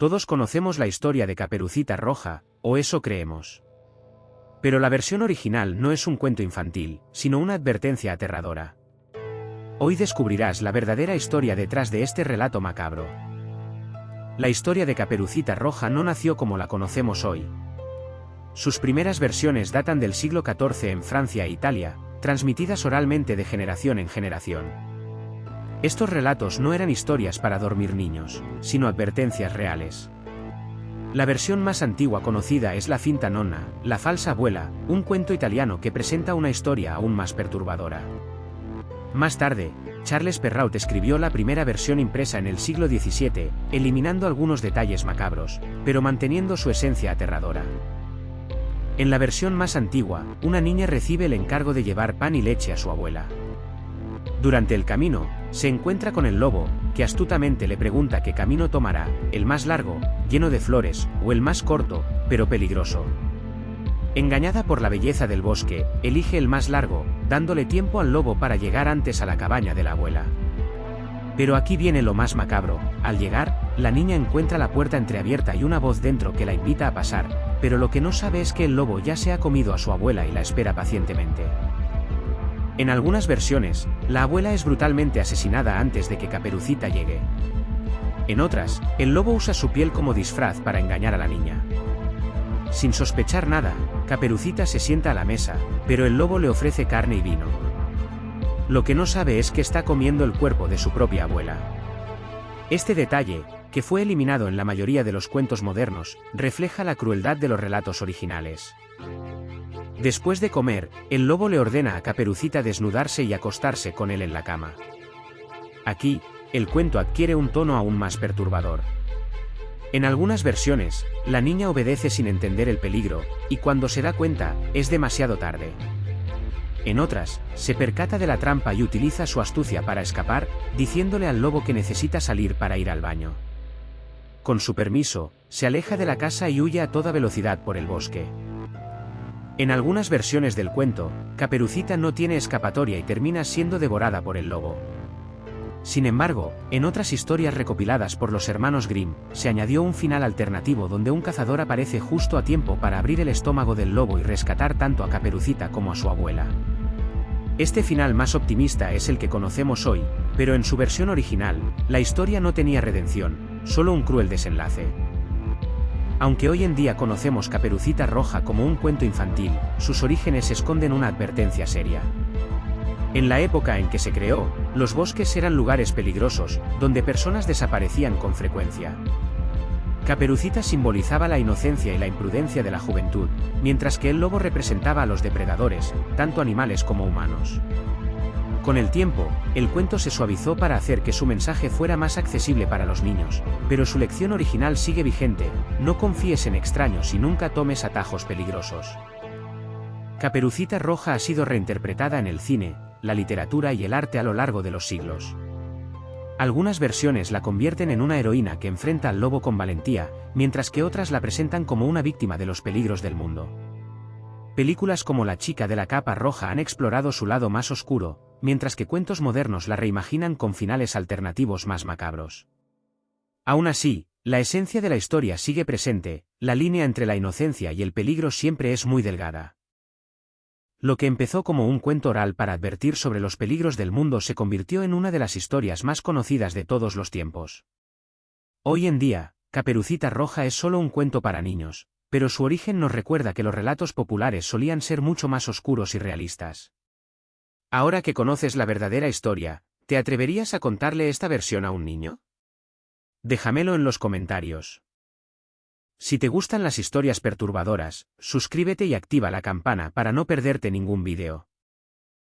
Todos conocemos la historia de Caperucita Roja, o eso creemos. Pero la versión original no es un cuento infantil, sino una advertencia aterradora. Hoy descubrirás la verdadera historia detrás de este relato macabro. La historia de Caperucita Roja no nació como la conocemos hoy. Sus primeras versiones datan del siglo XIV en Francia e Italia, transmitidas oralmente de generación en generación. Estos relatos no eran historias para dormir niños, sino advertencias reales. La versión más antigua conocida es la Finta nonna, la falsa abuela, un cuento italiano que presenta una historia aún más perturbadora. Más tarde, Charles Perrault escribió la primera versión impresa en el siglo XVII, eliminando algunos detalles macabros, pero manteniendo su esencia aterradora. En la versión más antigua, una niña recibe el encargo de llevar pan y leche a su abuela. Durante el camino, se encuentra con el lobo, que astutamente le pregunta qué camino tomará, el más largo, lleno de flores, o el más corto, pero peligroso. Engañada por la belleza del bosque, elige el más largo, dándole tiempo al lobo para llegar antes a la cabaña de la abuela. Pero aquí viene lo más macabro: al llegar, la niña encuentra la puerta entreabierta y una voz dentro que la invita a pasar, pero lo que no sabe es que el lobo ya se ha comido a su abuela y la espera pacientemente. En algunas versiones, la abuela es brutalmente asesinada antes de que Caperucita llegue. En otras, el lobo usa su piel como disfraz para engañar a la niña. Sin sospechar nada, Caperucita se sienta a la mesa, pero el lobo le ofrece carne y vino. Lo que no sabe es que está comiendo el cuerpo de su propia abuela. Este detalle, que fue eliminado en la mayoría de los cuentos modernos, refleja la crueldad de los relatos originales. Después de comer, el lobo le ordena a Caperucita desnudarse y acostarse con él en la cama. Aquí, el cuento adquiere un tono aún más perturbador. En algunas versiones, la niña obedece sin entender el peligro, y cuando se da cuenta, es demasiado tarde. En otras, se percata de la trampa y utiliza su astucia para escapar, diciéndole al lobo que necesita salir para ir al baño. Con su permiso, se aleja de la casa y huye a toda velocidad por el bosque. En algunas versiones del cuento, Caperucita no tiene escapatoria y termina siendo devorada por el lobo. Sin embargo, en otras historias recopiladas por los hermanos Grimm, se añadió un final alternativo donde un cazador aparece justo a tiempo para abrir el estómago del lobo y rescatar tanto a Caperucita como a su abuela. Este final más optimista es el que conocemos hoy, pero en su versión original, la historia no tenía redención, solo un cruel desenlace. Aunque hoy en día conocemos Caperucita Roja como un cuento infantil, sus orígenes esconden una advertencia seria. En la época en que se creó, los bosques eran lugares peligrosos, donde personas desaparecían con frecuencia. Caperucita simbolizaba la inocencia y la imprudencia de la juventud, mientras que el lobo representaba a los depredadores, tanto animales como humanos. Con el tiempo, el cuento se suavizó para hacer que su mensaje fuera más accesible para los niños, pero su lección original sigue vigente: no confíes en extraños y nunca tomes atajos peligrosos. Caperucita Roja ha sido reinterpretada en el cine, la literatura y el arte a lo largo de los siglos. Algunas versiones la convierten en una heroína que enfrenta al lobo con valentía, mientras que otras la presentan como una víctima de los peligros del mundo. Películas como La chica de la capa roja han explorado su lado más oscuro, mientras que cuentos modernos la reimaginan con finales alternativos más macabros. Aún así, la esencia de la historia sigue presente: la línea entre la inocencia y el peligro siempre es muy delgada. Lo que empezó como un cuento oral para advertir sobre los peligros del mundo se convirtió en una de las historias más conocidas de todos los tiempos. Hoy en día, Caperucita Roja es solo un cuento para niños, pero su origen nos recuerda que los relatos populares solían ser mucho más oscuros y realistas. Ahora que conoces la verdadera historia, ¿te atreverías a contarle esta versión a un niño? Déjamelo en los comentarios. Si te gustan las historias perturbadoras, suscríbete y activa la campana para no perderte ningún vídeo.